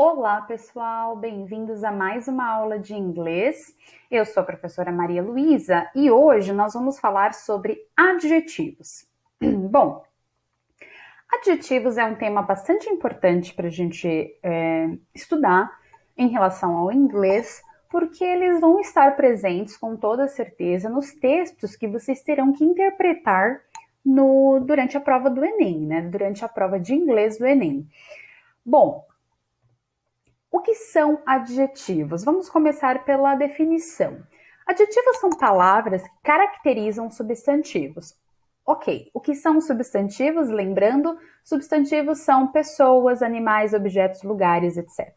Olá, pessoal! Bem-vindos a mais uma aula de inglês. Eu sou a professora Maria Luísa e hoje nós vamos falar sobre adjetivos. Bom, adjetivos é um tema bastante importante para a gente estudar em relação ao inglês, porque eles vão estar presentes com toda certeza nos textos que vocês terão que interpretar durante a prova do Enem, né? Durante a prova de inglês do Enem. Bom, o que são adjetivos? Vamos começar pela definição. Adjetivos são palavras que caracterizam substantivos. Ok, o que são substantivos? Lembrando, substantivos são pessoas, animais, objetos, lugares, etc.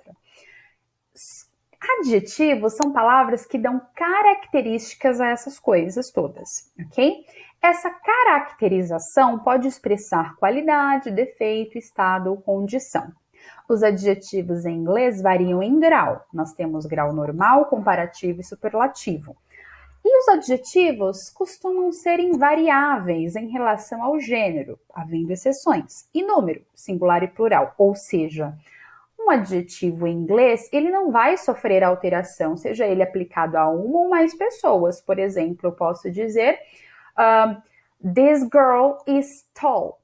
Adjetivos são palavras que dão características a essas coisas todas, ok? Essa caracterização pode expressar qualidade, defeito, estado ou condição. Os adjetivos em inglês variam em grau. Nós temos grau normal, comparativo e superlativo. E os adjetivos costumam ser invariáveis em relação ao gênero, havendo exceções, e número, singular e plural, ou seja, um adjetivo em inglês, ele não vai sofrer alteração, seja ele aplicado a uma ou mais pessoas. Por exemplo, eu posso dizer, this girl is tall.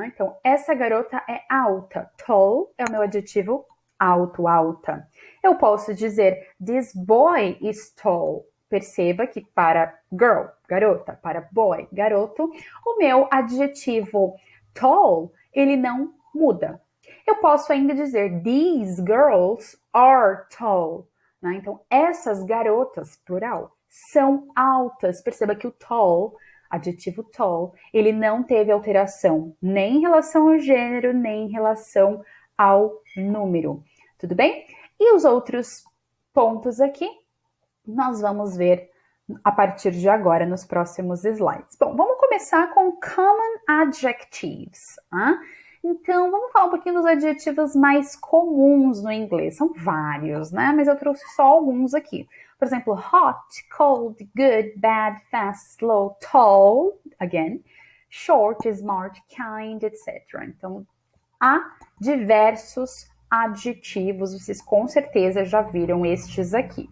Então, essa garota é alta. Tall é o meu adjetivo alto, alta. Eu posso dizer, this boy is tall. Perceba que para girl, garota, para boy, garoto, o meu adjetivo tall, ele não muda. Eu posso ainda dizer, these girls are tall. Então, essas garotas, plural, são altas. Perceba que o tall, adjetivo tall, ele não teve alteração nem em relação ao gênero, nem em relação ao número. Tudo bem? E os outros pontos aqui, nós vamos ver a partir de agora nos próximos slides. Bom, vamos começar com common adjectives. Então, vamos falar um pouquinho dos adjetivos mais comuns no inglês. São vários, né? Mas eu trouxe só alguns aqui. Por exemplo, hot, cold, good, bad, fast, slow, tall, again, short, smart, kind, etc. Então, há diversos adjetivos, vocês com certeza já viram estes aqui.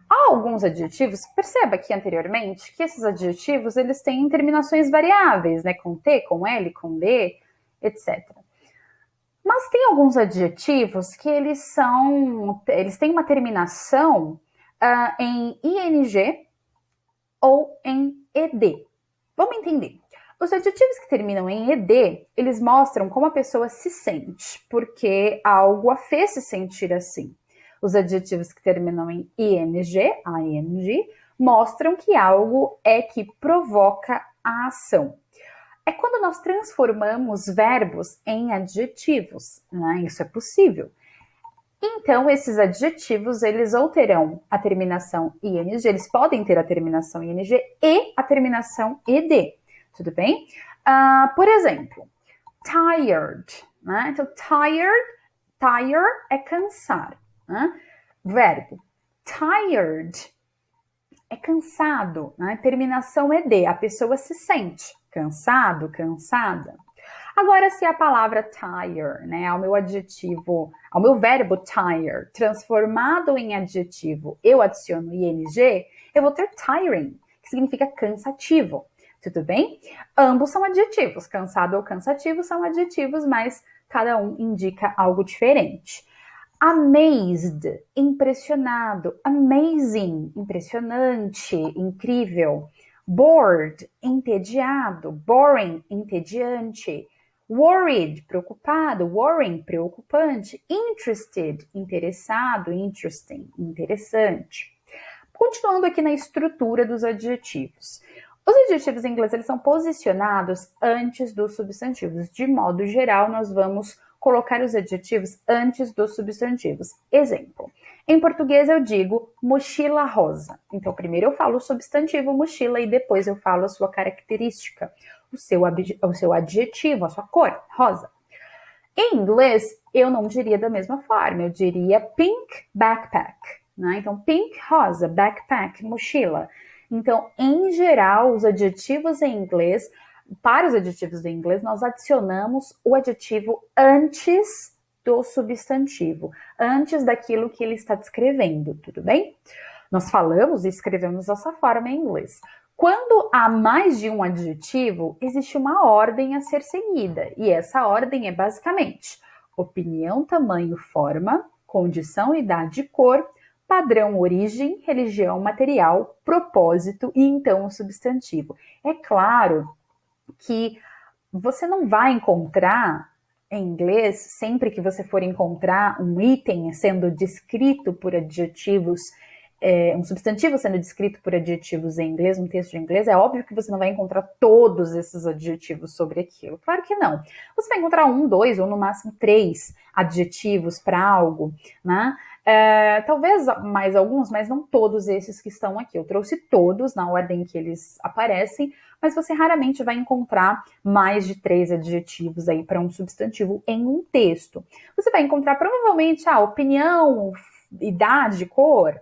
Há alguns adjetivos, perceba aqui anteriormente, que esses adjetivos, eles têm terminações variáveis, né? Com T, com L, com D, etc. Mas tem alguns adjetivos que eles têm uma terminação em ing ou em ed. Vamos entender. Os adjetivos que terminam em ed, eles mostram como a pessoa se sente, porque algo a fez se sentir assim. Os adjetivos que terminam em ing, mostram que algo é que provoca a ação. É quando nós transformamos verbos em adjetivos, né? Isso é possível. Então, esses adjetivos, eles ou terão a terminação ing, eles podem ter a terminação ing e a terminação ed, tudo bem? Por exemplo, tired, né? Então, tire é cansar, né? Verbo, tired é cansado, né? Terminação ed, a pessoa se sente cansado, cansada. Agora, se a palavra tire, né, ao meu verbo tire, transformado em adjetivo, eu adiciono ing, eu vou ter tiring, que significa cansativo. Tudo bem? Ambos são adjetivos, cansado ou cansativo são adjetivos, mas cada um indica algo diferente. Amazed, impressionado. Amazing, impressionante, incrível. Bored, entediado. Boring, entediante. Worried, preocupado. Worrying, preocupante. Interested, interessado. Interesting, interessante. Continuando aqui na estrutura dos adjetivos. Os adjetivos em inglês, eles são posicionados antes dos substantivos. De modo geral, nós vamos colocar os adjetivos antes dos substantivos. Exemplo, em português eu digo mochila rosa. Então, primeiro eu falo o substantivo mochila e depois eu falo a sua característica, o seu adjetivo, a sua cor, rosa. Em inglês, eu não diria da mesma forma, eu diria pink backpack, né? Então, pink, rosa, backpack, mochila. Então, em geral, os adjetivos em inglês, para os adjetivos em inglês, nós adicionamos o adjetivo antes do substantivo, antes daquilo que ele está descrevendo, tudo bem? Nós falamos e escrevemos dessa forma em inglês. Quando há mais de um adjetivo, existe uma ordem a ser seguida, e essa ordem é basicamente opinião, tamanho, forma, condição, idade, cor, padrão, origem, religião, material, propósito e então o substantivo. É claro que você não vai encontrar em inglês, sempre que você for encontrar um item sendo descrito por adjetivos, um substantivo sendo descrito por adjetivos em inglês, um texto de inglês, é óbvio que você não vai encontrar todos esses adjetivos sobre aquilo. Claro que não. Você vai encontrar um, dois ou no máximo três adjetivos para algo, né? Talvez mais alguns, mas não todos esses que estão aqui. Eu trouxe todos na ordem que eles aparecem, mas você raramente vai encontrar mais de 3 adjetivos aí para um substantivo em um texto. Você vai encontrar provavelmente opinião, idade, cor,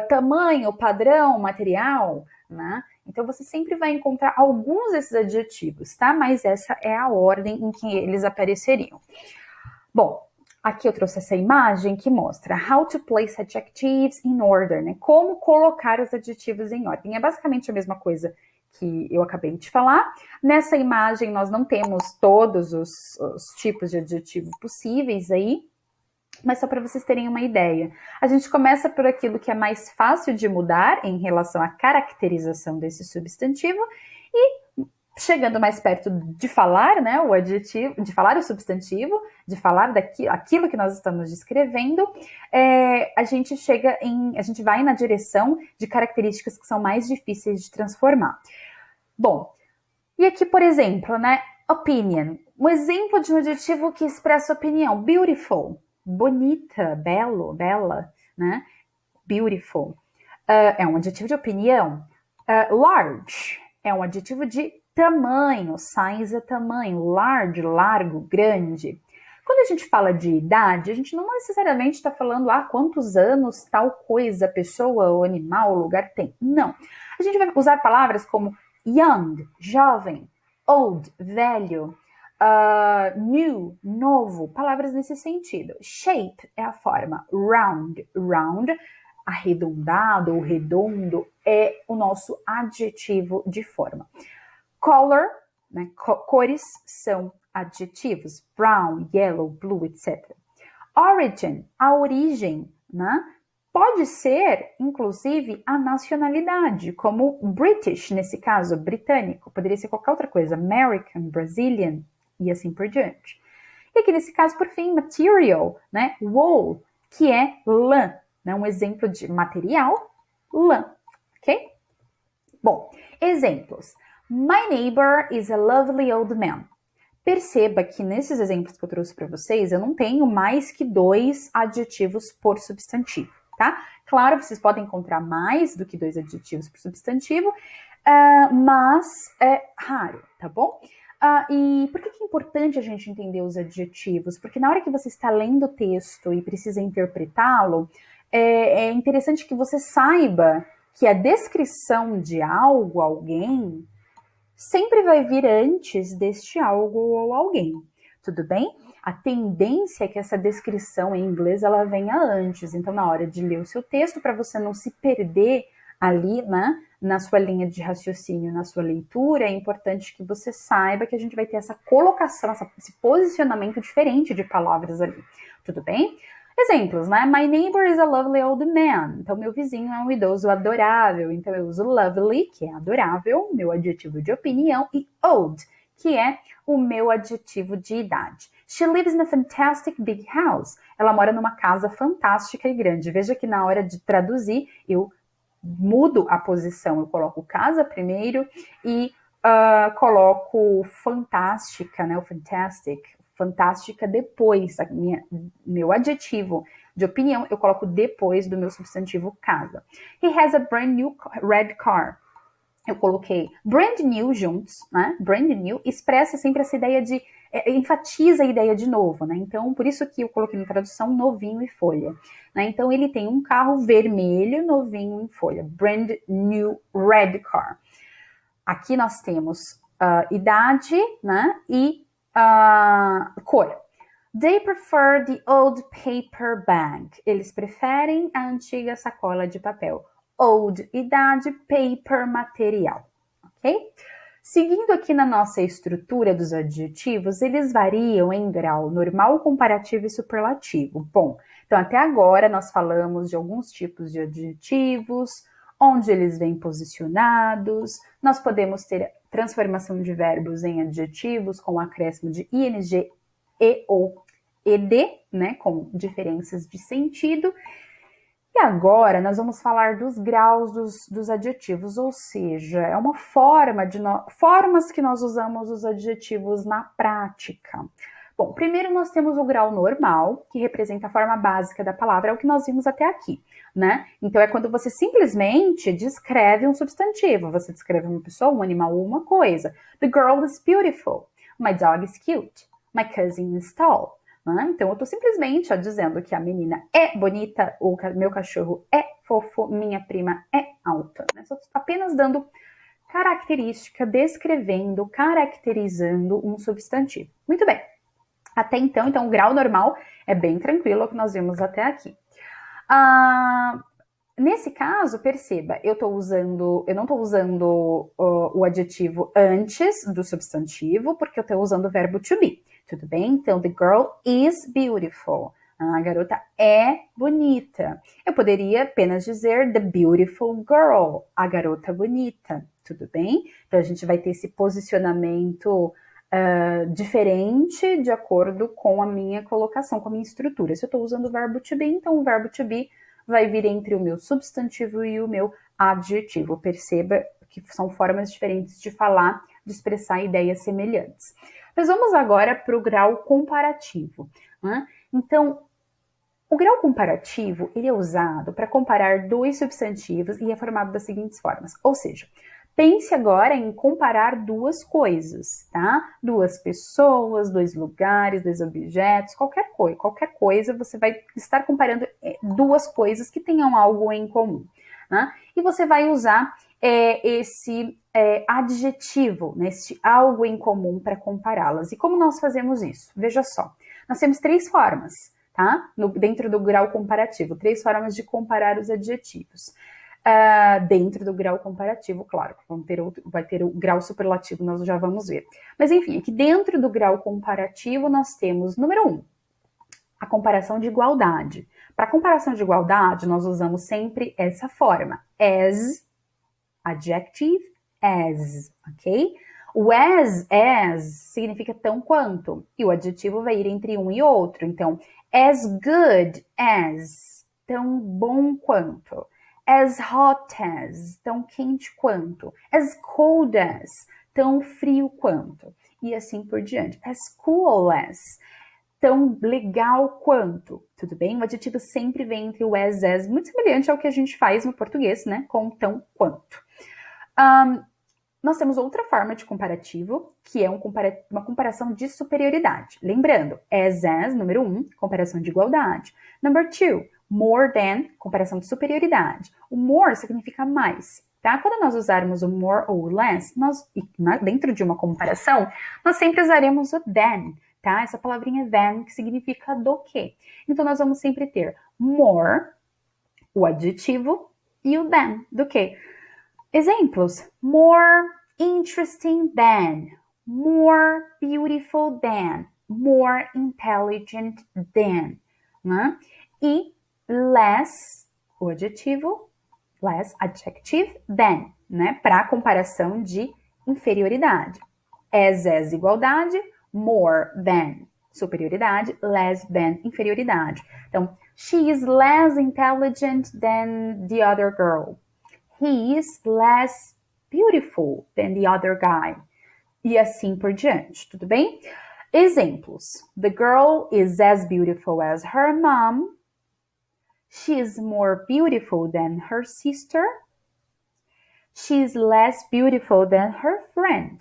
tamanho, padrão, material, né? Então você sempre vai encontrar alguns desses adjetivos, tá? Mas essa é a ordem em que eles apareceriam. Bom, aqui eu trouxe essa imagem que mostra how to place adjectives in order, né? Como colocar os adjetivos em ordem. É basicamente a mesma coisa que eu acabei de falar. Nessa imagem nós não temos todos os tipos de adjetivo possíveis aí, mas só para vocês terem uma ideia. A gente começa por aquilo que é mais fácil de mudar em relação à caracterização desse substantivo e chegando mais perto de falar, né, o adjetivo, de falar o substantivo, de falar aquilo que nós estamos descrevendo, a gente vai na direção de características que são mais difíceis de transformar. Bom, e aqui, por exemplo, né, opinion, um exemplo de um adjetivo que expressa opinião, beautiful, bonita, belo, bela, né, beautiful, é um adjetivo de opinião. Large é um adjetivo de tamanho, size é tamanho, large, largo, grande. Quando a gente fala de idade, a gente não necessariamente está falando quantos anos tal coisa, pessoa, ou animal, lugar tem. Não. A gente vai usar palavras como young, jovem, old, velho, new, novo, palavras nesse sentido. Shape é a forma, round, round, arredondado ou redondo é o nosso adjetivo de forma. Color, né, cores são adjetivos, brown, yellow, blue, etc. Origin, a origem, né, pode ser, inclusive, a nacionalidade, como British, nesse caso, britânico, poderia ser qualquer outra coisa, American, Brazilian, e assim por diante. E aqui nesse caso, por fim, material, né, wool, que é lã, né, um exemplo de material, lã, ok? Bom, exemplos. My neighbor is a lovely old man. Perceba que nesses exemplos que eu trouxe para vocês, eu não tenho mais que 2 adjetivos por substantivo, tá? Claro, vocês podem encontrar mais do que 2 adjetivos por substantivo, mas é raro, tá bom? E por que é importante a gente entender os adjetivos? Porque na hora que você está lendo o texto e precisa interpretá-lo, é interessante que você saiba que a descrição de algo, alguém, sempre vai vir antes deste algo ou alguém, tudo bem? A tendência é que essa descrição em inglês ela venha antes, então na hora de ler o seu texto, para você não se perder ali, né, na sua linha de raciocínio, na sua leitura, é importante que você saiba que a gente vai ter essa colocação, esse posicionamento diferente de palavras ali, tudo bem? Exemplos, né? My neighbor is a lovely old man. Então, meu vizinho é um idoso adorável. Então, eu uso lovely, que é adorável, meu adjetivo de opinião, e old, que é o meu adjetivo de idade. She lives in a fantastic big house. Ela mora numa casa fantástica e grande. Veja que na hora de traduzir, eu mudo a posição. Eu coloco casa primeiro e coloco fantástica, né? O fantastic, fantástica depois, meu adjetivo de opinião, eu coloco depois do meu substantivo casa. He has a brand new red car. Eu coloquei brand new juntos, né? Brand new expressa sempre essa ideia de, enfatiza a ideia de novo, né? Então, por isso que eu coloquei na tradução novinho e folha, né? Então, ele tem um carro vermelho, novinho em folha. Brand new red car. Aqui nós temos idade, né? E cor. They prefer the old paper bag. Eles preferem a antiga sacola de papel. Old, idade, paper, material. Ok? Seguindo aqui na nossa estrutura dos adjetivos, eles variam em grau normal, comparativo e superlativo. Bom, então até agora nós falamos de alguns tipos de adjetivos, onde eles vêm posicionados, nós podemos ter transformação de verbos em adjetivos com o acréscimo de ing e ou ed, né, com diferenças de sentido. E agora nós vamos falar dos graus dos adjetivos, ou seja, é uma formas que nós usamos os adjetivos na prática. Bom, primeiro nós temos o grau normal, que representa a forma básica da palavra, é o que nós vimos até aqui, né? Então é quando você simplesmente descreve um substantivo, você descreve uma pessoa, um animal ou uma coisa. The girl is beautiful. My dog is cute. My cousin is tall. Então, eu estou simplesmente dizendo que a menina é bonita, o meu cachorro é fofo, minha prima é alta. Né? Só apenas dando característica, descrevendo, caracterizando um substantivo. Muito bem. Até então, o grau normal é bem tranquilo, o que nós vimos até aqui. Nesse caso, perceba, eu não estou usando o adjetivo antes do substantivo, porque eu estou usando o verbo to be. Tudo bem? Então, the girl is beautiful. A garota é bonita. Eu poderia apenas dizer the beautiful girl, a garota bonita. Tudo bem? Então, a gente vai ter esse posicionamento diferente de acordo com a minha colocação, com a minha estrutura. Se eu estou usando o verbo to be, então o verbo to be vai vir entre o meu substantivo e o meu adjetivo. Perceba que são formas diferentes de falar, de expressar ideias semelhantes. Mas vamos agora para o grau comparativo. Né? Então, o grau comparativo ele é usado para comparar dois substantivos e é formado das seguintes formas. Ou seja, pense agora em comparar duas coisas, tá? Duas pessoas, dois lugares, dois objetos, qualquer coisa, você vai estar comparando duas coisas que tenham algo em comum. Né? E você vai usar esse adjetivo, né, este algo em comum para compará-las. E como nós fazemos isso? Veja só, nós temos três formas, tá? Dentro do grau comparativo, três formas de comparar os adjetivos. Dentro do grau comparativo, claro, vai ter o grau superlativo, nós já vamos ver. Mas enfim, aqui dentro do grau comparativo nós temos, número 1, a comparação de igualdade. Para comparação de igualdade, nós usamos sempre essa forma, as, adjective, as, ok? O as significa tão quanto, e o adjetivo vai ir entre um e outro. Então, as good as, tão bom quanto. As hot as, tão quente quanto. As cold as, tão frio quanto. E assim por diante. As cool as, tão legal quanto. Tudo bem? O adjetivo sempre vem entre o as, muito semelhante ao que a gente faz no português, né? Com tão quanto. Nós temos outra forma de comparativo, que é uma comparação de superioridade. Lembrando, as, número 1, comparação de igualdade. Number 2, more than, comparação de superioridade. O more significa mais, tá? Quando nós usarmos o more ou less, dentro de uma comparação, nós sempre usaremos o than, tá? Essa palavrinha than, que significa do que. Então, nós vamos sempre ter more, o adjetivo, e o than, do que. Exemplos: more interesting than, more beautiful than, more intelligent than, né? E less, o adjetivo, less adjective than, né? Para comparação de inferioridade. As igualdade, more than superioridade, less than inferioridade. Então, she is less intelligent than the other girl. He is less beautiful than the other guy. E assim por diante, tudo bem? Exemplos. The girl is as beautiful as her mom. She is more beautiful than her sister. She is less beautiful than her friend.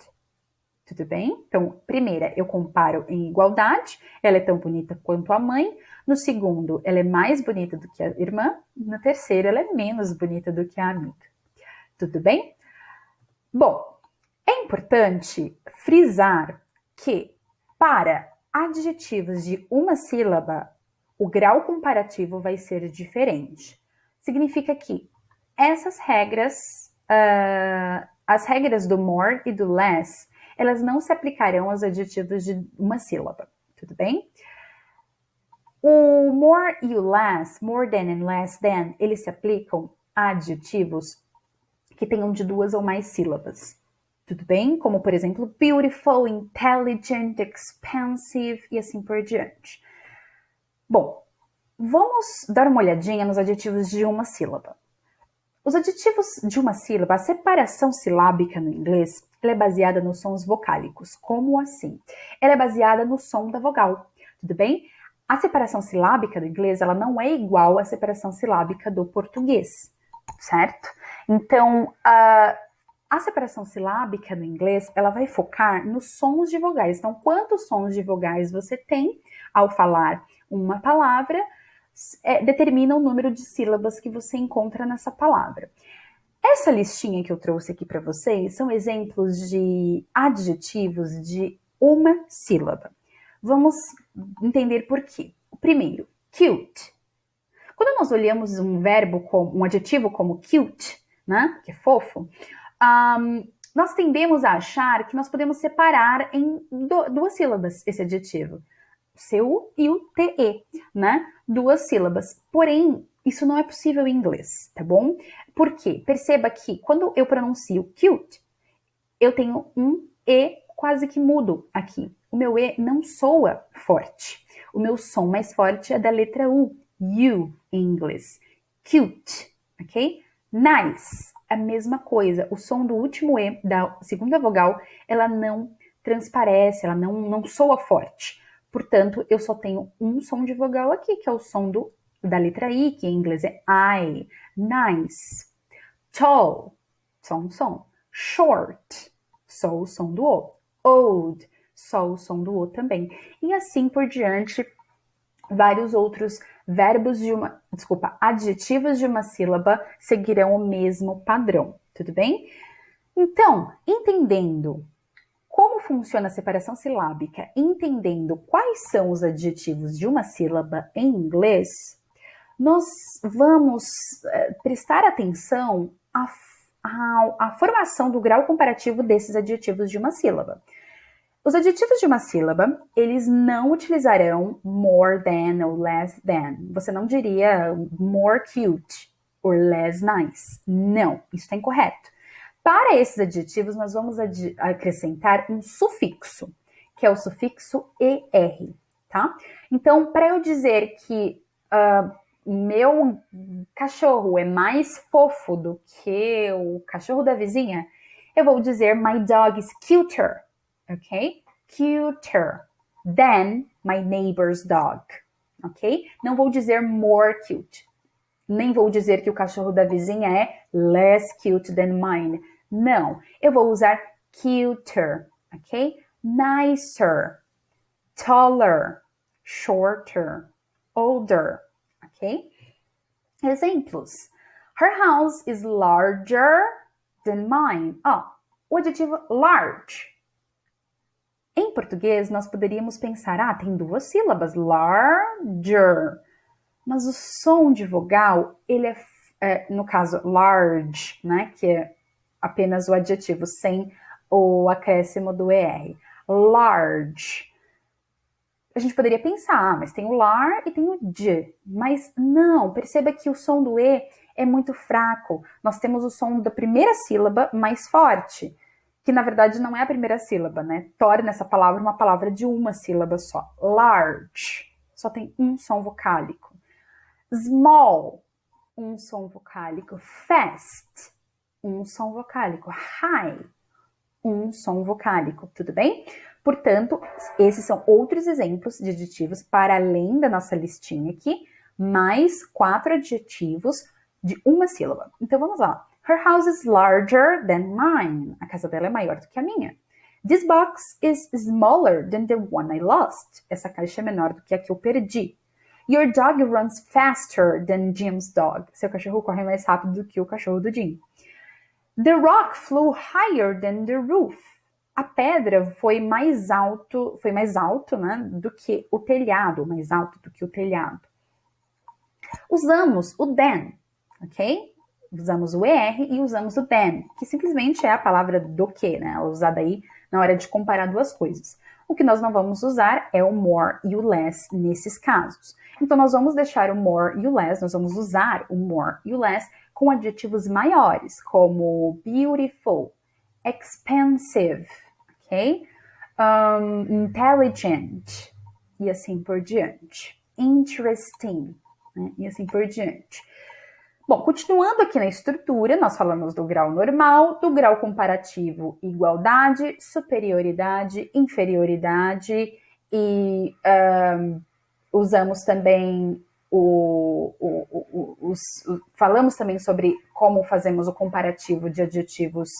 Tudo bem? Então, primeira, eu comparo em igualdade. Ela é tão bonita quanto a mãe. No segundo, ela é mais bonita do que a irmã. No terceiro, ela é menos bonita do que a amiga. Tudo bem? Bom, é importante frisar que para adjetivos de uma sílaba, o grau comparativo vai ser diferente. Significa que essas regras, as regras do more e do less, elas não se aplicarão aos adjetivos de uma sílaba, tudo bem? O more e o less, more than and less than, eles se aplicam a adjetivos que tenham de 2 ou mais sílabas. Tudo bem? Como, por exemplo, beautiful, intelligent, expensive e assim por diante. Bom, vamos dar uma olhadinha nos adjetivos de uma sílaba. Os adjetivos de uma sílaba, a separação silábica no inglês, ela é baseada nos sons vocálicos. Como assim? Ela é baseada no som da vogal. Tudo bem? A separação silábica do inglês, ela não é igual à separação silábica do português, certo? Então, a separação silábica no inglês, ela vai focar nos sons de vogais. Então, quantos sons de vogais você tem ao falar uma palavra, determina o número de sílabas que você encontra nessa palavra. Essa listinha que eu trouxe aqui para vocês são exemplos de adjetivos de uma sílaba. Vamos entender por quê. O primeiro, cute. Quando nós olhamos um adjetivo como cute, né, que é fofo, nós tendemos a achar que nós podemos separar em 2 sílabas esse adjetivo. C-U e o T-E, né? 2 sílabas. Porém, isso não é possível em inglês, tá bom? Por quê? Perceba que quando eu pronuncio cute, eu tenho um E quase que mudo aqui. O meu E não soa forte. O meu som mais forte é da letra U, U em inglês. Cute, ok? Nice, a mesma coisa. O som do último E, da segunda vogal, ela não transparece, ela não soa forte. Portanto, eu só tenho um som de vogal aqui, que é o som da letra I, que em inglês é I. Nice. Tall, só um som. Short, só o som do O. Old, só o som do O também. E assim por diante, vários outros adjetivos de uma sílaba seguirão o mesmo padrão, tudo bem? Então, entendendo como funciona a separação silábica, entendendo quais são os adjetivos de uma sílaba em inglês, nós vamos prestar atenção à formação do grau comparativo desses adjetivos de uma sílaba. Os adjetivos de uma sílaba, eles não utilizarão more than ou less than. Você não diria more cute or less nice. Não, isso está incorreto. Para esses adjetivos, nós vamos acrescentar um sufixo, que é o sufixo ER, tá? Então, para eu dizer que meu cachorro é mais fofo do que o cachorro da vizinha, eu vou dizer my dog is cuter, ok? Cuter than my neighbor's dog, ok? Não vou dizer more cute. Nem vou dizer que o cachorro da vizinha é less cute than mine. Não, eu vou usar cuter, ok? Nicer, taller, shorter, older, ok? Exemplos. Her house is larger than mine. O adjetivo large. Em português, nós poderíamos pensar, tem 2 sílabas, larger. Mas o som de vogal, ele no caso, large, né, que é apenas o adjetivo sem o acréscimo do ER. Large. A gente poderia pensar, mas tem o lar e tem o d. Mas não, perceba que o som do E é muito fraco. Nós temos o som da primeira sílaba mais forte, que na verdade não é a primeira sílaba, né? Torna essa palavra uma palavra de uma sílaba só. Large. Só tem um som vocálico. Small, um som vocálico. Fast, um som vocálico. High, um som vocálico. Tudo bem? Portanto, esses são outros exemplos de adjetivos para além da nossa listinha aqui, mais 4 adjetivos de uma sílaba. Então, vamos lá. Her house is larger than mine. A casa dela é maior do que a minha. This box is smaller than the one I lost. Essa caixa é menor do que a que eu perdi. Your dog runs faster than Jim's dog. Seu cachorro corre mais rápido do que o cachorro do Jim. The rock flew higher than the roof. a pedra foi mais alto, né, do que o telhado, mais alto do que o telhado. Usamos o than, ok? Usamos o ER e usamos o than, que simplesmente é a palavra do que, né? Usada aí na hora de comparar duas coisas. O que nós não vamos usar é o more e o less nesses casos. Então, nós vamos deixar o more e o less, nós vamos usar o more e o less com adjetivos maiores, como beautiful, expensive, ok? Intelligent, e assim por diante. Interesting, né? E assim por diante. Bom, continuando aqui na estrutura, nós falamos do grau normal, do grau comparativo, igualdade, superioridade, inferioridade e usamos também falamos também sobre como fazemos o comparativo de adjetivos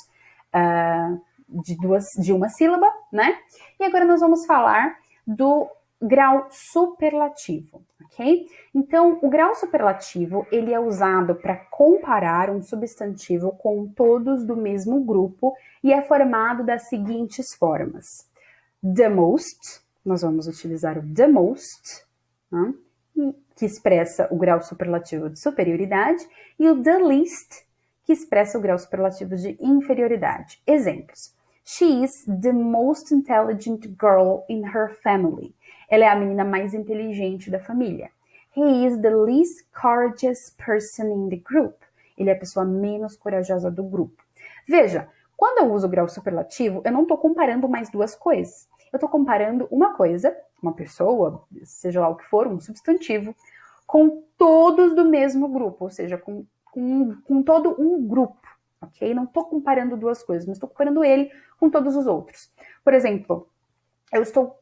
de uma sílaba, né? E agora nós vamos falar do grau superlativo, ok? Então, o grau superlativo, ele é usado para comparar um substantivo com todos do mesmo grupo e é formado das seguintes formas. The most, nós vamos utilizar o the most, né? Que expressa o grau superlativo de superioridade, e o the least, que expressa o grau superlativo de inferioridade. Exemplos. She is the most intelligent girl in her family. Ela é a menina mais inteligente da família. He is the least courageous person in the group. Ele é a pessoa menos corajosa do grupo. Veja, quando eu uso o grau superlativo, eu não estou comparando mais duas coisas. Eu estou comparando uma coisa, uma pessoa, seja lá o que for, um substantivo, com todos do mesmo grupo, ou seja, com todo um grupo, ok? Não estou comparando duas coisas, mas estou comparando ele com todos os outros. Por exemplo, eu estou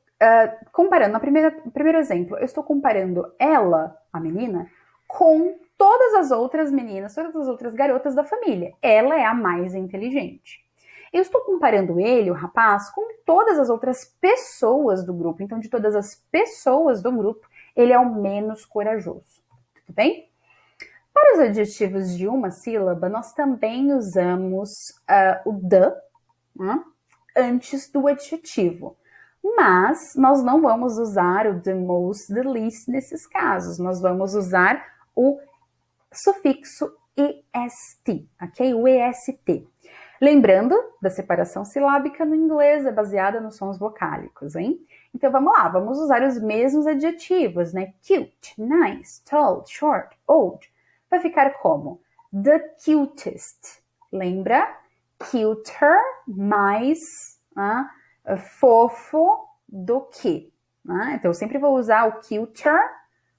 comparando, primeiro exemplo, eu estou comparando ela, a menina, com todas as outras meninas, todas as outras garotas da família. Ela é a mais inteligente. Eu estou comparando ele, o rapaz, com todas as outras pessoas do grupo. Então, de todas as pessoas do grupo, ele é o menos corajoso. Tudo bem? Para os adjetivos de uma sílaba, nós também usamos o the antes do adjetivo. Mas nós não vamos usar o the most, the least nesses casos. Nós vamos usar o sufixo est, ok? O est. Lembrando da separação silábica no inglês, é baseada nos sons vocálicos, hein? Então vamos lá, vamos usar os mesmos adjetivos, né? Cute, nice, tall, short, old. Vai ficar como? The cutest. Lembra? Cuter, mais fofo do que. Né? Então eu sempre vou usar o cuter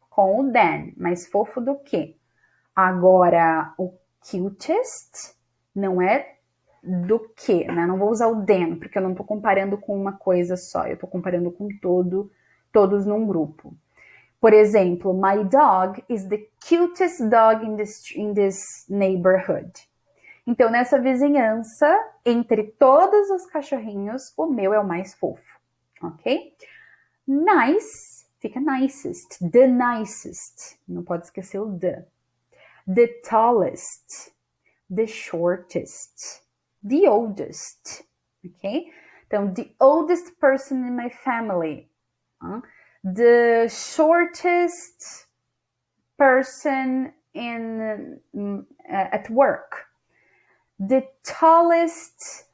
com o than, mais fofo do que. Agora, o cutest não é do que, né? Não vou usar o than, porque eu não estou comparando com uma coisa só, eu estou comparando com todos num grupo. Por exemplo, my dog is the cutest dog in this neighborhood. Então, nessa vizinhança, entre todos os cachorrinhos, o meu é o mais fofo, ok? Nice, fica nicest, the nicest, não pode esquecer o the. The tallest, the shortest, the oldest, ok? Então, the oldest person in my family, the shortest person at work, the tallest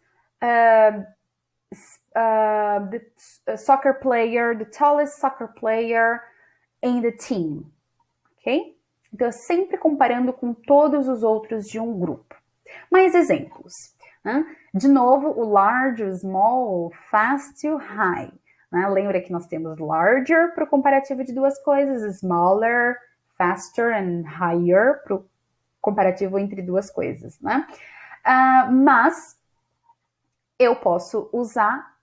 soccer player, the tallest soccer player in the team, ok? Então, sempre comparando com todos os outros de um grupo. Mais exemplos. Né? De novo, o large, o small, o fast e o high. Né? Lembra que nós temos larger para o comparativo de duas coisas, smaller, faster and higher para o comparativo entre duas coisas. Né? Mas eu posso usar,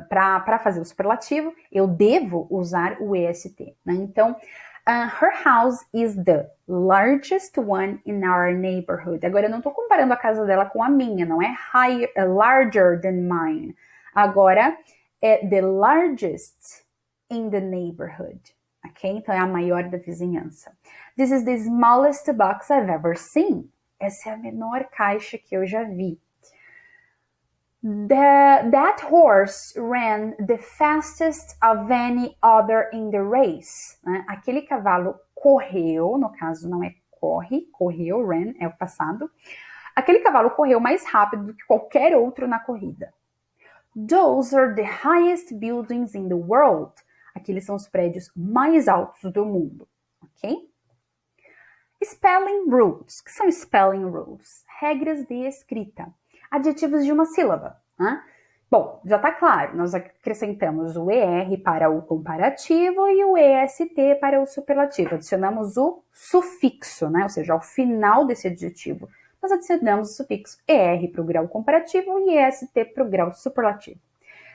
para fazer o superlativo, eu devo usar o EST. Né? Então, her house is the largest one in our neighborhood. Agora, eu não estou comparando a casa dela com a minha, não é larger than mine. Agora, é the largest in the neighborhood. Ok? Então, é a maior da vizinhança. This is the smallest box I've ever seen. Essa é a menor caixa que eu já vi. That horse ran the fastest of any other in the race. Né? Aquele cavalo correu, no caso não é correu, ran é o passado. Aquele cavalo correu mais rápido do que qualquer outro na corrida. Those are the highest buildings in the world. Aqueles são os prédios mais altos do mundo, ok? Spelling rules. O que são spelling rules? Regras de escrita. Adjetivos de uma sílaba. Né? Bom, já está claro, nós acrescentamos o ER para o comparativo e o EST para o superlativo. Adicionamos o sufixo, né? Ou seja, ao final desse adjetivo, nós adicionamos o sufixo ER para o grau comparativo e EST para o grau superlativo.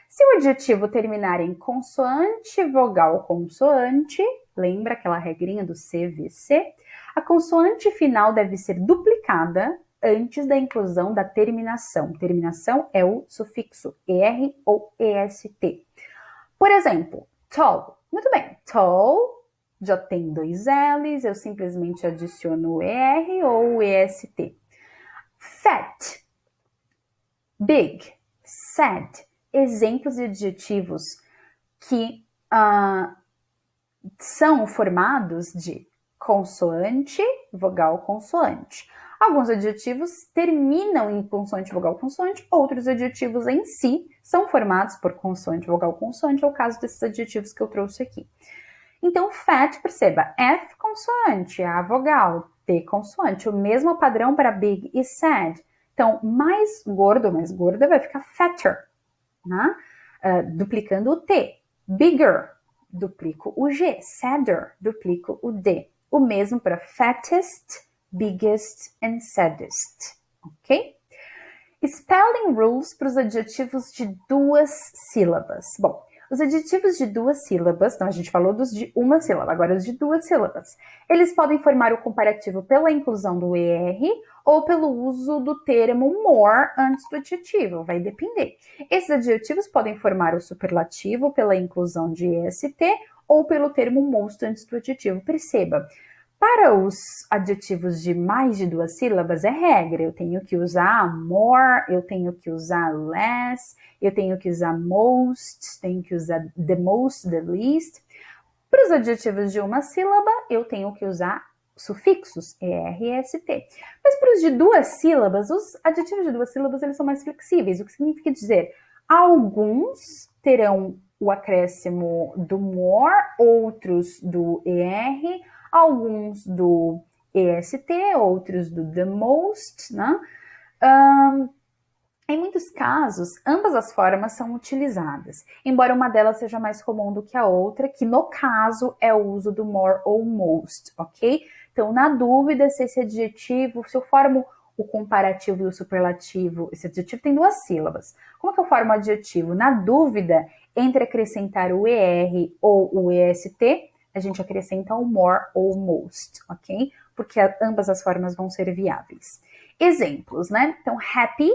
Se o adjetivo terminar em consoante, vogal, consoante, lembra aquela regrinha do CVC? A consoante final deve ser duplicada antes da inclusão da terminação. Terminação é o sufixo ER ou EST. Por exemplo, tall. Muito bem, tall já tem dois L's, eu simplesmente adiciono o ER ou o EST. Fat, big, sad. Exemplos de adjetivos que são formados de consoante, vogal, consoante. Alguns adjetivos terminam em consoante, vogal, consoante, outros adjetivos em si são formados por consoante, vogal, consoante, é o caso desses adjetivos que eu trouxe aqui. Então, fat, perceba, F consoante, A vogal, T consoante, o mesmo padrão para big e sad. Então, mais gordo, mais gorda vai ficar fatter, né? Duplicando o T. Bigger, duplico o G. Sadder, duplico o D. O mesmo para fattest, biggest and saddest, ok? Spelling rules para os adjetivos de duas sílabas. Bom, os adjetivos de duas sílabas, então a gente falou dos de uma sílaba, agora os de duas sílabas. Eles podem formar o comparativo pela inclusão do ER ou pelo uso do termo more antes do adjetivo, vai depender. Esses adjetivos podem formar o superlativo pela inclusão de EST ou pelo termo most antes do adjetivo. Perceba, para os adjetivos de mais de duas sílabas é regra, eu tenho que usar more, eu tenho que usar less, eu tenho que usar most, tenho que usar the most, the least. Para os adjetivos de uma sílaba, eu tenho que usar sufixos, ER e ST. Mas para os de duas sílabas, os adjetivos de duas sílabas eles são mais flexíveis, o que significa dizer, alguns terão o acréscimo do more, outros do ER, alguns do EST, outros do the most, né? Em muitos casos, ambas as formas são utilizadas, embora uma delas seja mais comum do que a outra, que no caso é o uso do more ou most, ok? Então, na dúvida se esse adjetivo, se eu formo o comparativo e o superlativo, esse adjetivo tem duas sílabas. Como que eu formo o adjetivo? Na dúvida entre acrescentar o ER ou o EST, a gente acrescenta o more ou o most, ok? Porque ambas as formas vão ser viáveis. Exemplos, né? Então, happy,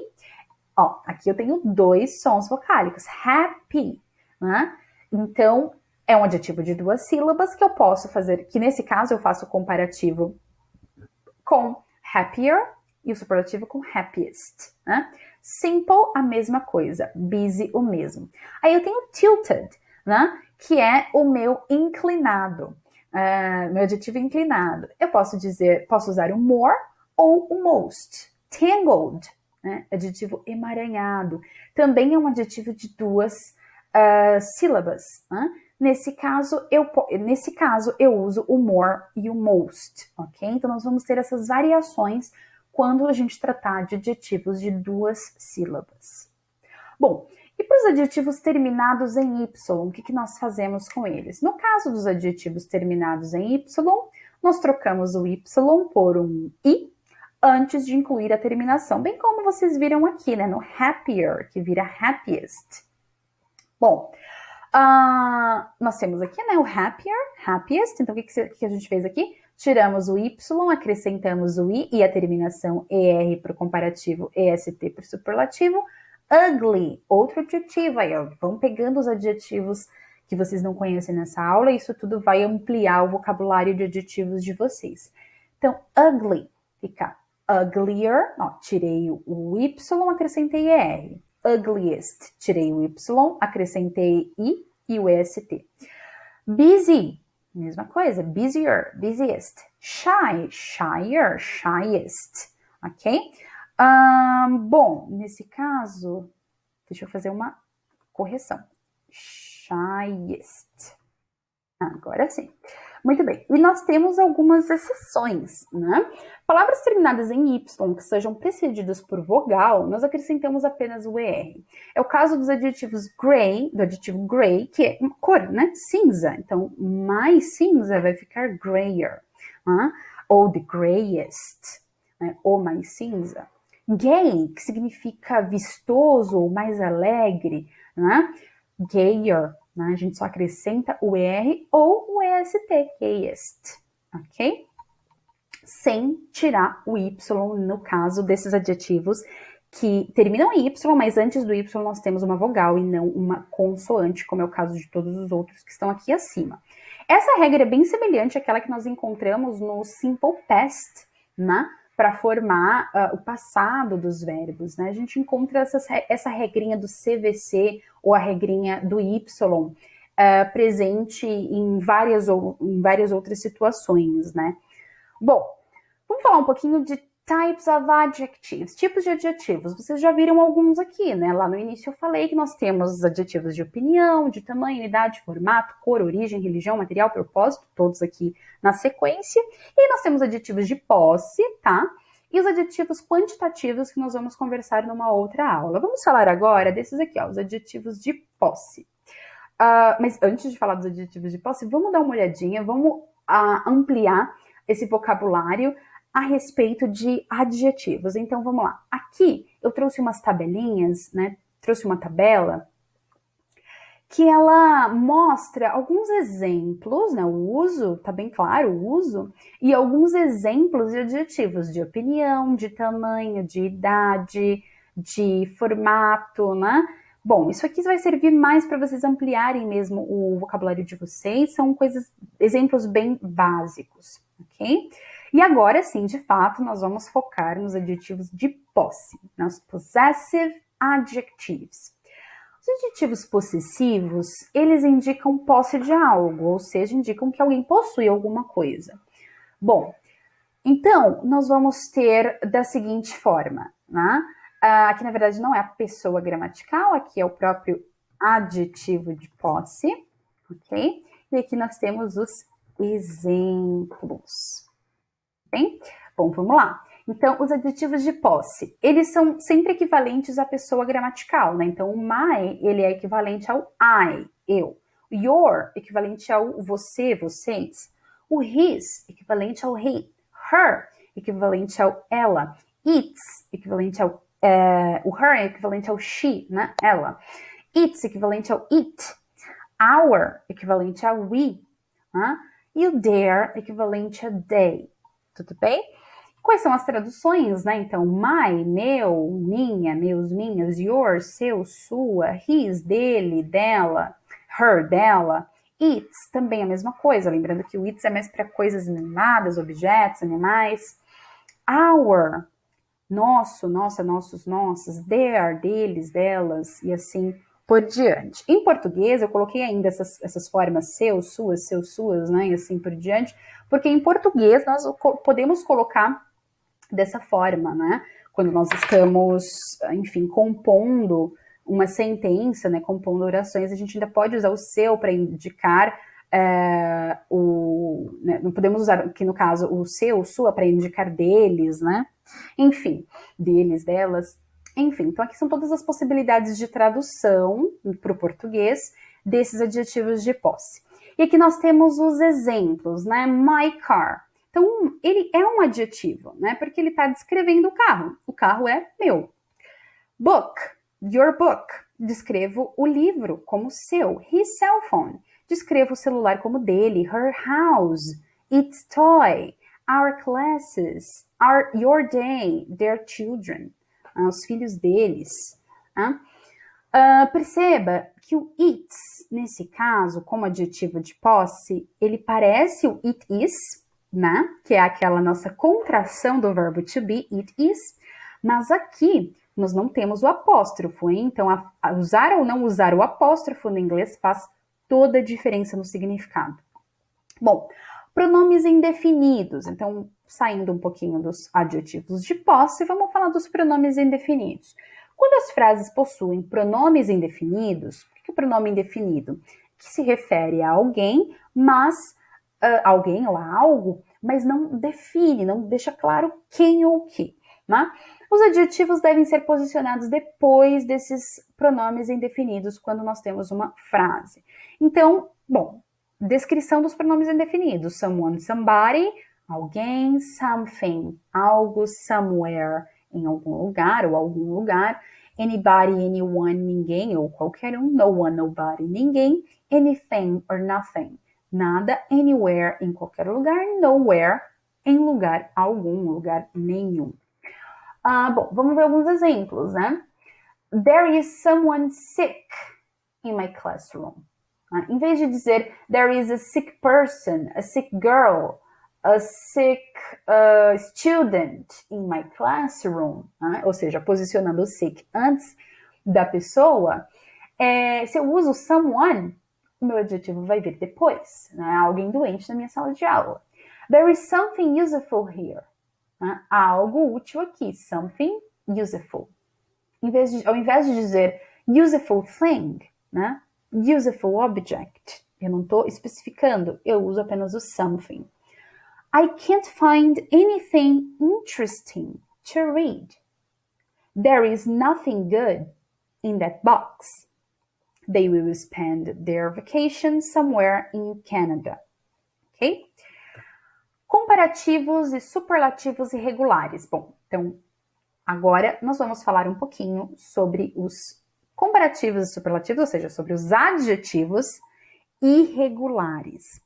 ó, aqui eu tenho dois sons vocálicos, happy, né? Então, é um adjetivo de duas sílabas que eu posso fazer, que nesse caso eu faço o comparativo com happier e o superlativo com happiest, né? Simple, a mesma coisa, busy, o mesmo. Aí eu tenho tilted, né? Que é o meu inclinado, meu adjetivo inclinado. Eu posso usar o more ou o most. Tangled, né? Adjetivo emaranhado. Também é um adjetivo de duas sílabas, né? Nesse caso, eu uso o more e o most, ok? Então, nós vamos ter essas variações quando a gente tratar de adjetivos de duas sílabas. Bom, e para os adjetivos terminados em Y, o que nós fazemos com eles? No caso dos adjetivos terminados em Y, nós trocamos o Y por um I antes de incluir a terminação, bem como vocês viram aqui, né, no happier, que vira happiest. Bom, nós temos aqui, né, o happier, happiest, então o que a gente fez aqui? Tiramos o Y, acrescentamos o I e a terminação ER para o comparativo, EST para o superlativo. Ugly, outro adjetivo, aí ó, vão pegando os adjetivos que vocês não conhecem nessa aula, e isso tudo vai ampliar o vocabulário de adjetivos de vocês. Então, ugly, fica uglier, ó, tirei o Y, acrescentei ER. ugliest. Tirei o Y, acrescentei I e o EST. Busy, mesma coisa, busier, busiest. Shy, shyer, shyest, ok? Bom, nesse caso, deixa eu fazer uma correção. Shyest. Agora sim. Muito bem. E nós temos algumas exceções, né? Palavras terminadas em Y que sejam precedidas por vogal, nós acrescentamos apenas o ER. É o caso dos adjetivos gray, do adjetivo gray, que é cor, né? Cinza. Então, mais cinza vai ficar grayer. Né? Ou the grayest, né? O mais cinza. Gay, que significa vistoso ou mais alegre, né? Gayer, né? A gente só acrescenta o ER ou o EST, gayest, ok? Sem tirar o Y no caso desses adjetivos que terminam em Y, mas antes do Y nós temos uma vogal e não uma consoante, como é o caso de todos os outros que estão aqui acima. Essa regra é bem semelhante àquela que nós encontramos no simple past, né? Para formar o passado dos verbos, né? A gente encontra essa regrinha do CVC ou a regrinha do Y presente em várias outras situações, né? Bom, vamos falar um pouquinho de types of adjectives, tipos de adjetivos. Vocês já viram alguns aqui, né? Lá no início eu falei que nós temos os adjetivos de opinião, de tamanho, idade, formato, cor, origem, religião, material, propósito, todos aqui na sequência. E nós temos adjetivos de posse, tá? E os adjetivos quantitativos que nós vamos conversar numa outra aula. Vamos falar agora desses aqui, ó, os adjetivos de posse. Mas antes de falar dos adjetivos de posse, vamos dar uma olhadinha, vamos ampliar esse vocabulário a respeito de adjetivos. Então, vamos lá. Aqui eu trouxe umas tabelinhas, né? Trouxe uma tabela que ela mostra alguns exemplos, né? O uso, tá bem claro, o uso, e alguns exemplos de adjetivos de opinião, de tamanho, de idade, de formato, né? Bom, isso aqui vai servir mais para vocês ampliarem mesmo o vocabulário de vocês, são exemplos bem básicos, ok? E agora sim, de fato, nós vamos focar nos adjetivos de posse, nos possessive adjectives. Os adjetivos possessivos, eles indicam posse de algo, ou seja, indicam que alguém possui alguma coisa. Bom, então, nós vamos ter da seguinte forma, né? Aqui, na verdade, não é a pessoa gramatical, aqui é o próprio adjetivo de posse, ok? E aqui nós temos os exemplos. Bem? Bom, vamos lá. Então, os adjetivos de posse, eles são sempre equivalentes à pessoa gramatical, né? Então, o my, ele é equivalente ao I, eu. O your, equivalente ao você, vocês. O his, equivalente ao he. Her, equivalente ao ela. Its, equivalente ao... o her é equivalente ao she, né? Ela. It's, equivalente ao it. Our, equivalente ao we. Né? E o their, equivalente a they. Tudo bem? Quais são as traduções, né? Então, my, meu, minha, meus, minhas, your, seu, sua, his, dele, dela, her, dela. Its, também a mesma coisa. Lembrando que o its é mais para coisas inanimadas, objetos, animais. Our, nosso, nossa, nossos, nossas. Their, deles, delas, e assim por diante. Em português, eu coloquei ainda essas formas seus, suas, né? E assim por diante, porque em português nós podemos colocar dessa forma, né? Quando nós estamos, enfim, compondo uma sentença, né? Compondo orações, a gente ainda pode usar o seu para indicar né? Não podemos usar aqui no caso o seu, sua para indicar deles, né? Enfim, deles, delas. Enfim, então aqui são todas as possibilidades de tradução para o português desses adjetivos de posse. E aqui nós temos os exemplos, né? My car. Então, ele é um adjetivo, né? Porque ele está descrevendo o carro. O carro é meu. Book, your book. Descrevo o livro como seu. His cell phone. Descrevo o celular como dele. Her house, its toy. Our classes, your day, their children. Os filhos deles. Perceba que o its, nesse caso, como adjetivo de posse, ele parece o it is, né? Que é aquela nossa contração do verbo to be, it is. Mas aqui, nós não temos o apóstrofo, hein? Então, usar ou não usar o apóstrofo no inglês faz toda a diferença no significado. Bom, pronomes indefinidos. Então, saindo um pouquinho dos adjetivos de posse, vamos falar dos pronomes indefinidos. Quando as frases possuem pronomes indefinidos, o que é o pronome indefinido? Que se refere a alguém, mas alguém ou a algo, mas não define, não deixa claro quem ou o que, né? Os adjetivos devem ser posicionados depois desses pronomes indefinidos quando nós temos uma frase. Então, bom, descrição dos pronomes indefinidos: someone, somebody, alguém, something, algo, somewhere, em algum lugar ou algum lugar, anybody, anyone, ninguém ou qualquer um, no one, nobody, ninguém, anything or nothing, nada, anywhere, em qualquer lugar, nowhere, em lugar algum, lugar nenhum. Bom, vamos ver alguns exemplos, né? There is someone sick in my classroom. Em vez de dizer there is a sick person, a sick girl, a sick student in my classroom, ou seja, posicionando o sick antes da pessoa, se eu uso someone, o meu adjetivo vai vir depois, né? Alguém doente na minha sala de aula. There is something useful here. Há algo útil aqui, something useful. Ao invés de dizer useful thing, né? Useful object, eu não estou especificando, eu uso apenas o something. I can't find anything interesting to read. There is nothing good in that box. They will spend their vacation somewhere in Canada. Ok? Comparativos e superlativos irregulares. Bom, então, agora nós vamos falar um pouquinho sobre os comparativos e superlativos, ou seja, sobre os adjetivos irregulares.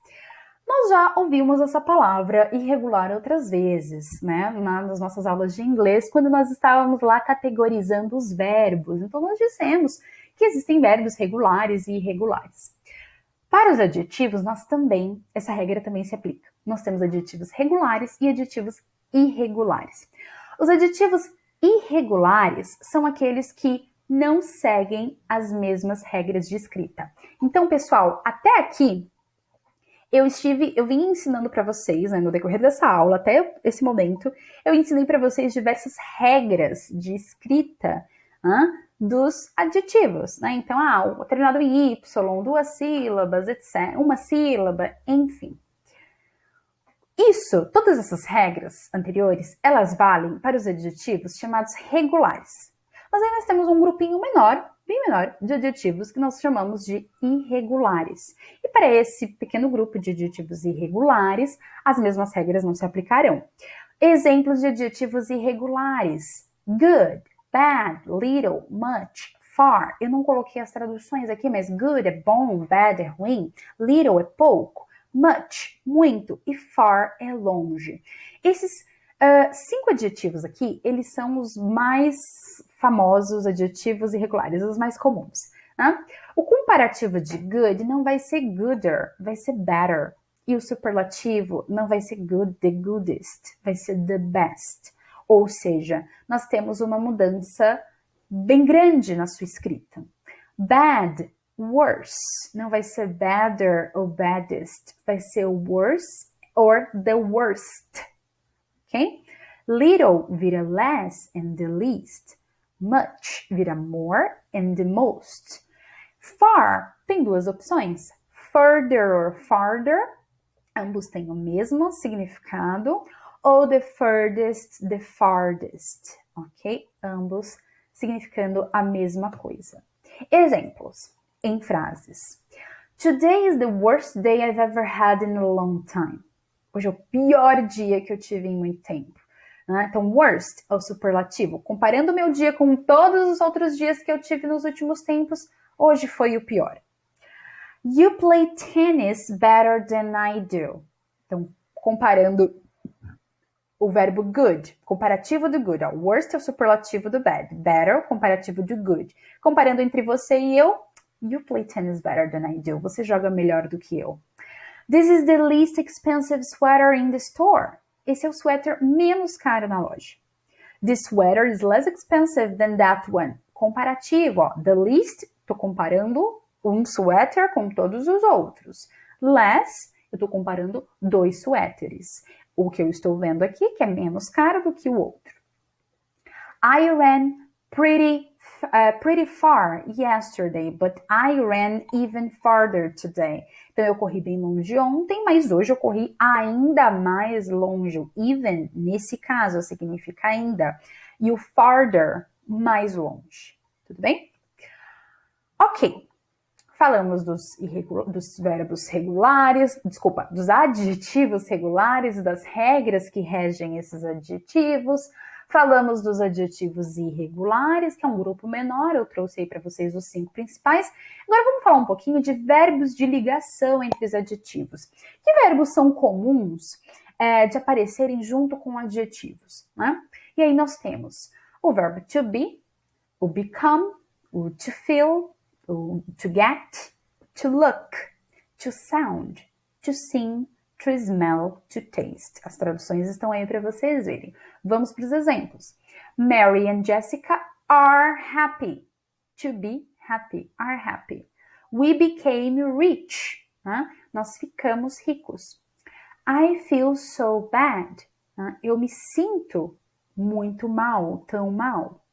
Nós já ouvimos essa palavra irregular outras vezes, né? Nas nossas aulas de inglês, quando nós estávamos lá categorizando os verbos. Então, nós dissemos que existem verbos regulares e irregulares. Para os adjetivos, essa regra também se aplica. Nós temos adjetivos regulares e adjetivos irregulares. Os adjetivos irregulares são aqueles que não seguem as mesmas regras de escrita. Então, pessoal, até aqui eu vim ensinando para vocês, né, no decorrer dessa aula, até esse momento, eu ensinei para vocês diversas regras de escrita dos adjetivos, né? Então, o terminado em Y, 2 sílabas, etc., uma sílaba, enfim. Todas essas regras anteriores, elas valem para os adjetivos chamados regulares. Mas aí nós temos um grupinho menor, bem menor, de adjetivos que nós chamamos de irregulares. E para esse pequeno grupo de adjetivos irregulares, as mesmas regras não se aplicarão. Exemplos de adjetivos irregulares: good, bad, little, much, far. Eu não coloquei as traduções aqui, mas good é bom, bad é ruim, little é pouco, much, muito, e far é longe. Esses 5 adjetivos aqui, eles são os mais famosos adjetivos irregulares, os mais comuns. Né? O comparativo de good não vai ser gooder, vai ser better. E o superlativo não vai ser good, the goodest, vai ser the best. Ou seja, nós temos uma mudança bem grande na sua escrita. Bad, worse, não vai ser better ou baddest, vai ser worse or the worst. Ok? Little vira less and the least. Much vira more and the most. Far tem 2 opções. Further or farther, ambos têm o mesmo significado. Ou the furthest, the farthest. Ok? Ambos significando a mesma coisa. Exemplos em frases. Today is the worst day I've ever had in a long time. Hoje é o pior dia que eu tive em muito tempo. Então, worst é o superlativo. Comparando o meu dia com todos os outros dias que eu tive nos últimos tempos, hoje foi o pior. You play tennis better than I do. Então, comparando o verbo good, comparativo do good. Worst é o superlativo do bad. Better, comparativo do good. Comparando entre você e eu, you play tennis better than I do. Você joga melhor do que eu. This is the least expensive sweater in the store. Esse é o suéter menos caro na loja. This sweater is less expensive than that one. Comparativo, ó. The least, tô comparando um suéter com todos os outros. Less, eu tô comparando 2 suéteres. O que eu estou vendo aqui, que é menos caro do que o outro. I ran pretty far yesterday, but I ran even farther today. Então, eu corri bem longe ontem, mas hoje eu corri ainda mais longe. Even, nesse caso, significa ainda. E o farther, mais longe. Tudo bem? Ok. Falamos dos verbos regulares, dos adjetivos regulares, das regras que regem esses adjetivos. Falamos dos adjetivos irregulares, que é um grupo menor, eu trouxe aí para vocês os 5 principais. Agora vamos falar um pouquinho de verbos de ligação entre os adjetivos. Que verbos são comuns de aparecerem junto com adjetivos, né? E aí nós temos o verbo to be, o become, o to feel, o to get, to look, to sound, to sing, to smell, to taste. As traduções estão aí para vocês verem. Vamos para os exemplos. Mary and Jessica are happy. To be happy, are happy. We became rich. Né? Nós ficamos ricos. I feel so bad. Né? Eu me sinto muito mal, tão mal.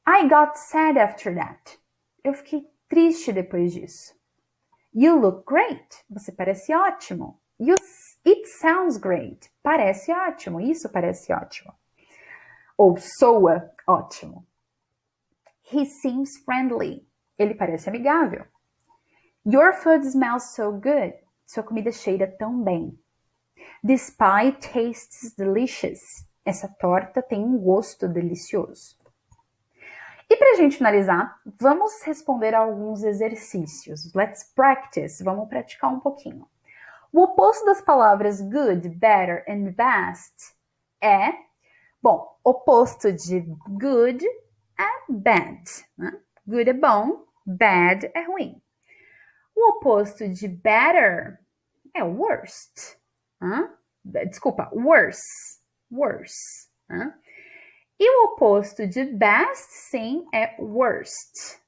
I got sad after that. Eu fiquei triste depois disso. You look great. Você parece ótimo. It sounds great. Parece ótimo. Isso parece ótimo. Ou soa ótimo. He seems friendly. Ele parece amigável. Your food smells so good. Sua comida cheira tão bem. This pie tastes delicious. Essa torta tem um gosto delicioso. E para a gente finalizar, vamos responder a alguns exercícios. Let's practice. Vamos praticar um pouquinho. O oposto das palavras good, better and best é... Bom, oposto de good é bad. Né? Good é bom, bad é ruim. O oposto de better é worst. Desculpa, worse. Worse. E o oposto de best, sim, é worst.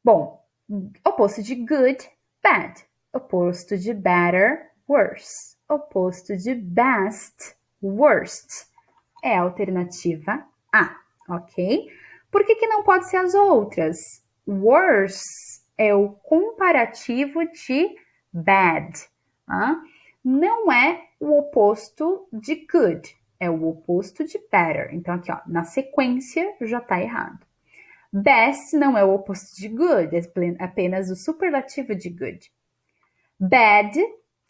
Bom, oposto de good, bad. Oposto de better, worse. Oposto de best, worst. É a alternativa A, ok? Por que não pode ser as outras? Worse é o comparativo de bad. Não é o oposto de good. É o oposto de better. Então, aqui, ó, na sequência, já tá errado. Best não é o oposto de good, é apenas o superlativo de good. Bad,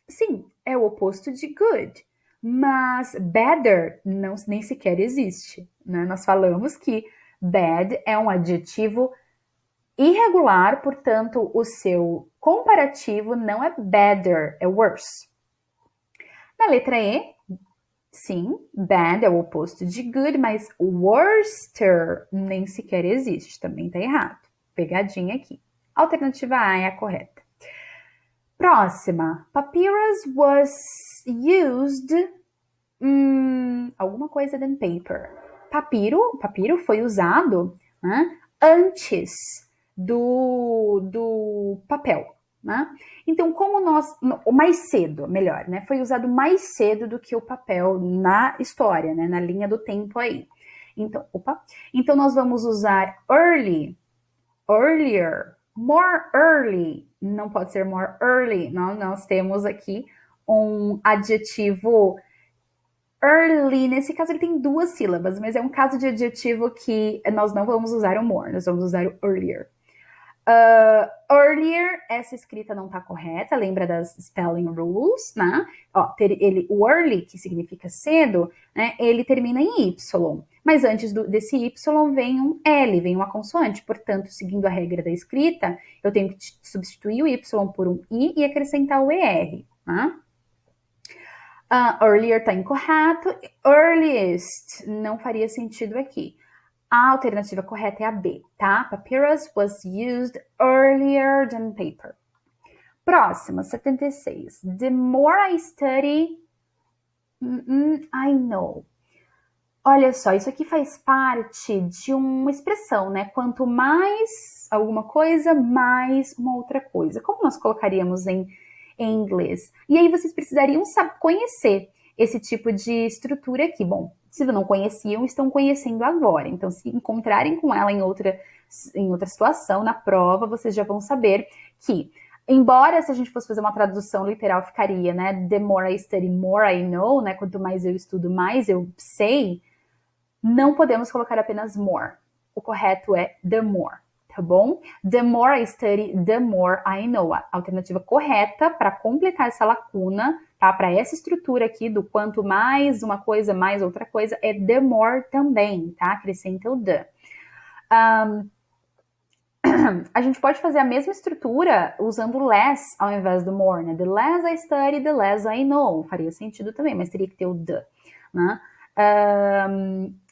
sim, é o oposto de good. Mas better nem sequer existe. Né? Nós falamos que bad é um adjetivo irregular, portanto, o seu comparativo não é better, é worse. Na letra E, sim, bad é o oposto de good, mas worster nem sequer existe, também tá errado. Pegadinha aqui. Alternativa A é a correta. Próxima. Papyrus was used... alguma coisa than paper. Papiro foi usado, né, antes do papel. Né? Então, como mais cedo, melhor, né? Foi usado mais cedo do que o papel na história, né? Na linha do tempo aí. Então, nós vamos usar early, earlier, more early. Não pode ser more early. Nós temos aqui um adjetivo early. Nesse caso, ele tem 2 sílabas, mas é um caso de adjetivo que nós não vamos usar o more, nós vamos usar o earlier. Earlier, essa escrita não está correta, lembra das spelling rules, né? Ó, o early, que significa cedo, né, ele termina em Y, mas antes desse Y vem um L, vem uma consoante, portanto, seguindo a regra da escrita, eu tenho que substituir o Y por um I e acrescentar o ER, né? Earlier está incorreto, earliest não faria sentido aqui. A alternativa correta é a B, tá? Papyrus was used earlier than paper. Próxima, 76. The more I study, I know. Olha só, isso aqui faz parte de uma expressão, né? Quanto mais alguma coisa, mais uma outra coisa. Como nós colocaríamos em inglês? E aí vocês precisariam conhecer esse tipo de estrutura aqui. Bom, se não conheciam, estão conhecendo agora. Então, se encontrarem com ela em outra situação, na prova, vocês já vão saber que, embora se a gente fosse fazer uma tradução literal, ficaria, né? The more I study, more I know, né? Quanto mais eu estudo, mais eu sei. Não podemos colocar apenas more. O correto é the more, tá bom? The more I study, the more I know. A alternativa correta para completar essa lacuna, tá? Para essa estrutura aqui do quanto mais uma coisa, mais outra coisa, é the more também, tá? Acrescenta o the. A gente pode fazer a mesma estrutura usando less ao invés do more, né? The less I study, the less I know. Faria sentido também, mas teria que ter o the, né?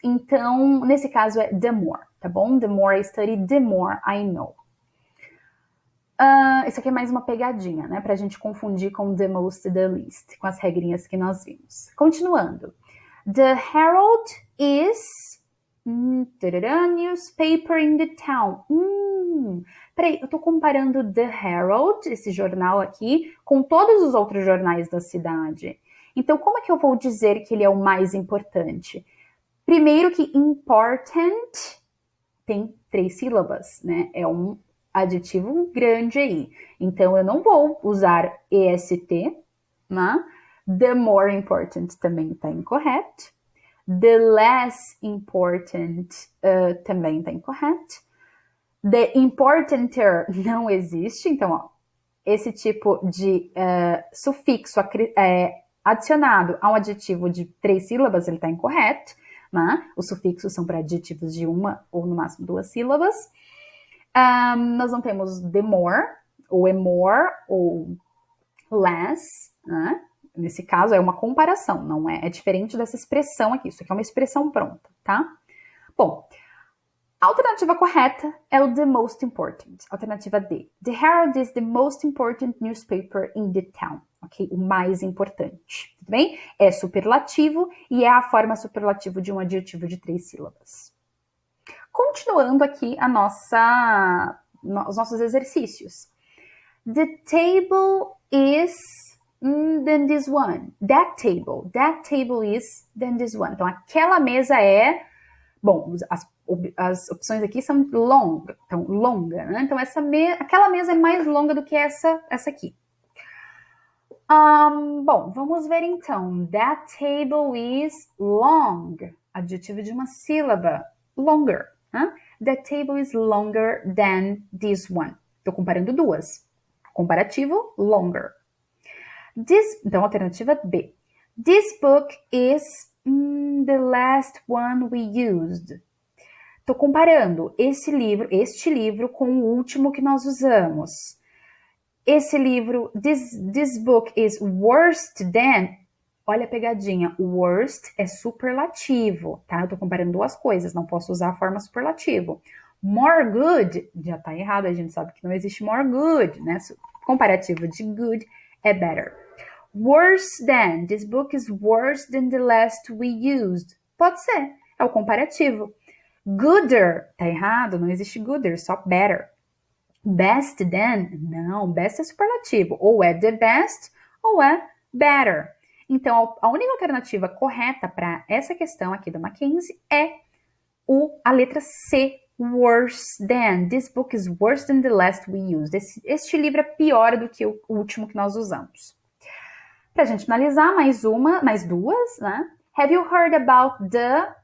Então, nesse caso é the more, tá bom? The more I study, the more I know. Isso aqui é mais uma pegadinha, né? Pra gente confundir com the most e the least, com as regrinhas que nós vimos. Continuando. The Herald is newspaper in the town. Peraí, eu tô comparando The Herald, esse jornal aqui, com todos os outros jornais da cidade. Então, como é que eu vou dizer que ele é o mais importante? Primeiro que important tem 3 sílabas, né? É um adjetivo grande aí. Então, eu não vou usar EST, né? The more important também está incorreto. The less important também está incorreto. The importanter não existe. Então, ó, esse tipo de sufixo adicionado a um adjetivo de 3 sílabas, ele está incorreto. Né? Os sufixos são para adjetivos de uma ou no máximo 2 sílabas. Nós não temos the more, ou é more, ou less, né? Nesse caso é uma comparação, não é diferente dessa expressão aqui. Isso aqui é uma expressão pronta, tá? Bom, a alternativa correta é o the most important. Alternativa D. The Herald is the most important newspaper in the town. Ok? O mais importante. Tudo bem? É superlativo e é a forma superlativo de um adjetivo de 3 sílabas. Continuando aqui os nossos exercícios. The table is then this one. That table is then this one. Então, aquela mesa é... Bom, as opções aqui são longa, né? Então, aquela mesa é mais longa do que essa aqui. Bom, vamos ver então. That table is long. Adjetivo de uma sílaba. Longer. Né? That table is longer than this one. Estou comparando duas. Comparativo, longer. Então, alternativa B. This book is the last one we used. Estou comparando este livro com o último que nós usamos. Esse livro, this book is worse than. Olha a pegadinha, worst é superlativo, tá? Eu tô comparando duas coisas, não posso usar a forma superlativo. More good, já tá errado, a gente sabe que não existe more good, né? Comparativo de good é better. Worse than, this book is worse than the last we used. Pode ser, é o comparativo. Gooder, tá errado, não existe gooder, só better. Best than, não, best é superlativo, ou é the best ou é better. Então, a única alternativa correta para essa questão aqui da Mackenzie é a letra C, worse than. This book is worse than the last we used. Este livro é pior do que o último que nós usamos. Para a gente finalizar, mais duas, né? Have you heard about the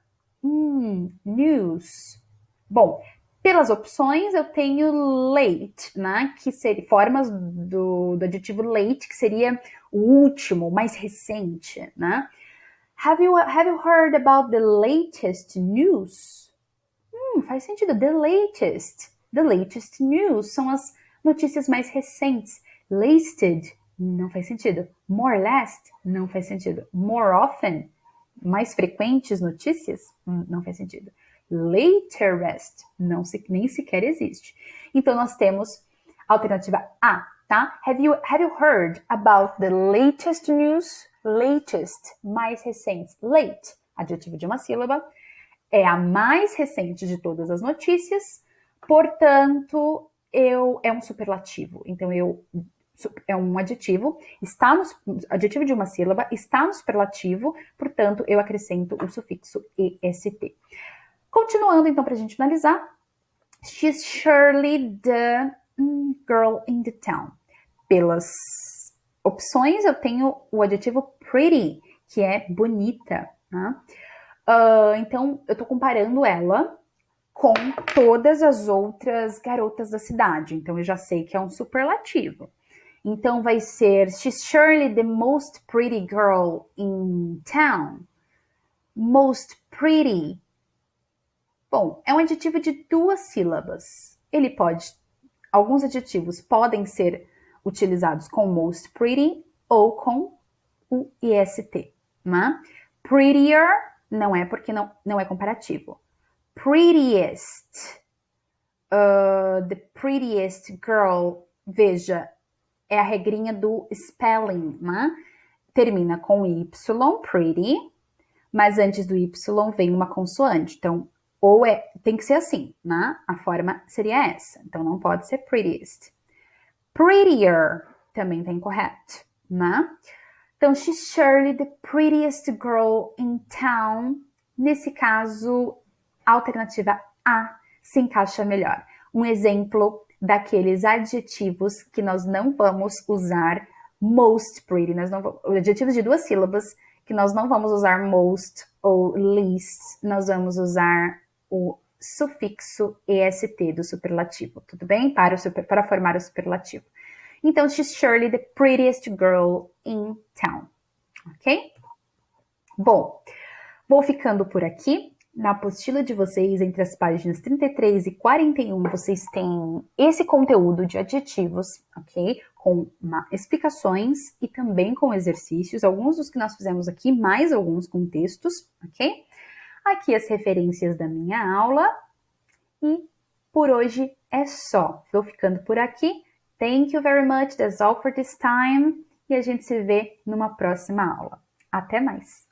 news? Bom, pelas opções eu tenho late, né? Que seria formas do adjetivo late, que seria o último, mais recente, né? Have you heard about the latest news? Faz sentido. The latest news são as notícias mais recentes. Latest não faz sentido. More last não faz sentido. More often, mais frequentes notícias, não faz sentido. Latest, nem sequer existe. Então, nós temos a alternativa A, tá? Have you heard about the latest news? Latest, mais recentes. Late, adjetivo de uma sílaba, é a mais recente de todas as notícias, portanto, é um superlativo. Então, é um adjetivo, adjetivo de uma sílaba, está no superlativo, portanto, eu acrescento o sufixo est. Continuando, então, para a gente finalizar, she's surely the girl in the town. Pelas opções, eu tenho o adjetivo pretty, que é bonita, né? Então, eu tô comparando ela com todas as outras garotas da cidade. Então, eu já sei que é um superlativo. Então, vai ser she's surely the most pretty girl in town. Most pretty. Bom, é um adjetivo de 2 sílabas. Alguns adjetivos podem ser utilizados com most pretty ou com o est, né? Prettier não é porque não é comparativo. Prettiest. The prettiest girl, veja, é a regrinha do spelling, né? Termina com y, pretty, mas antes do y vem uma consoante. Então, tem que ser assim, né? A forma seria essa. Então, não pode ser prettiest. Prettier também tá incorreto, né? Então, she's surely the prettiest girl in town. Nesse caso, a alternativa A se encaixa melhor. Um exemplo daqueles adjetivos que nós não vamos usar most pretty. Adjetivos de 2 sílabas que nós não vamos usar most ou least. Nós vamos usar o sufixo est do superlativo, tudo bem? Para formar o superlativo. Então, she's surely the prettiest girl in town, ok? Bom, vou ficando por aqui. Na apostila de vocês, entre as páginas 33 e 41, vocês têm esse conteúdo de adjetivos, ok? Com explicações e também com exercícios, alguns dos que nós fizemos aqui, mais alguns com textos, ok? Aqui as referências da minha aula. E por hoje é só. Vou ficando por aqui. Thank you very much. That's all for this time. E a gente se vê numa próxima aula. Até mais!